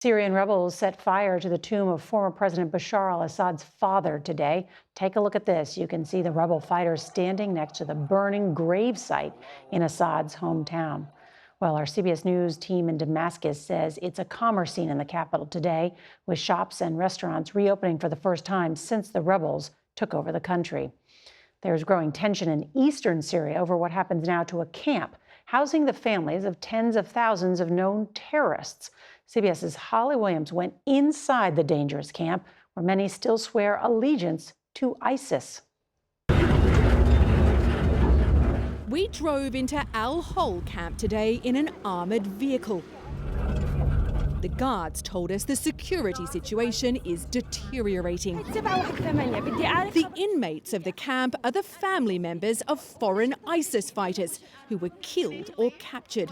Syrian rebels set fire to the tomb of former President Bashar al-Assad's father today. Take a look at this. You can see the rebel fighters standing next to the burning gravesite in Assad's hometown. Well, our CBS News team in Damascus says it's a calmer scene in the capital today, with shops and restaurants reopening for the first time since the rebels took over the country. There's growing tension in eastern Syria over what happens now to a camp housing the families of tens of thousands of known terrorists. CBS's Holly Williams went inside the dangerous camp, where many still swear allegiance to ISIS. We drove into al-Hol camp today in an armoured vehicle. The guards told us the security situation is deteriorating. The inmates of the camp are the family members of foreign ISIS fighters who were killed or captured.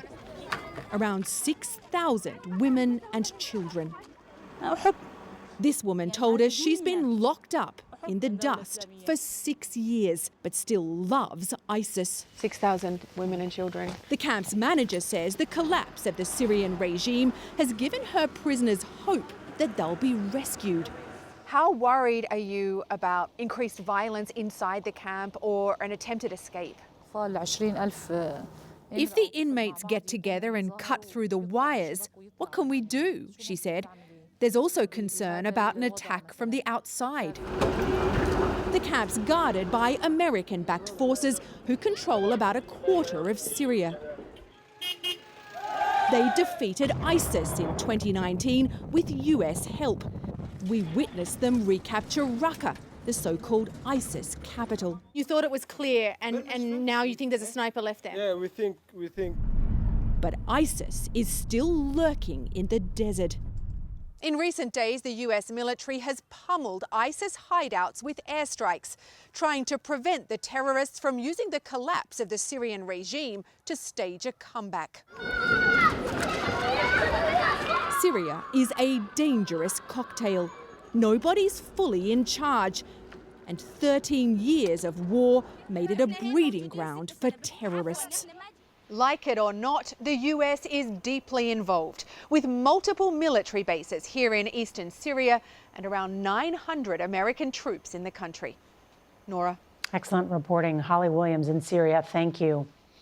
Around 6,000 women and children. This woman told us she's been locked up in the dust for 6 years, but still loves ISIS. 6,000 women and children. The camp's manager says the collapse of the Syrian regime has given her prisoners hope that they'll be rescued. How worried are you about increased violence inside the camp or an attempted escape? If the inmates get together and cut through the wires, what can we do? She said. There's also concern about an attack from the outside. The camp's guarded by American-backed forces who control about a quarter of Syria. They defeated ISIS in 2019 with US help. We witnessed them recapture Raqqa, the so-called ISIS capital. You thought it was clear, and now you think there's a sniper left there? Yeah, we think. But ISIS is still lurking in the desert. In recent days, the US military has pummeled ISIS hideouts with airstrikes, trying to prevent the terrorists from using the collapse of the Syrian regime to stage a comeback. Syria is a dangerous cocktail. Nobody's fully in charge. And 13 years of war made it a breeding ground for terrorists. Like it or not, the US is deeply involved, with multiple military bases here in eastern Syria and around 900 American troops in the country. Norah. Excellent reporting. Holly Williams in Syria. Thank you.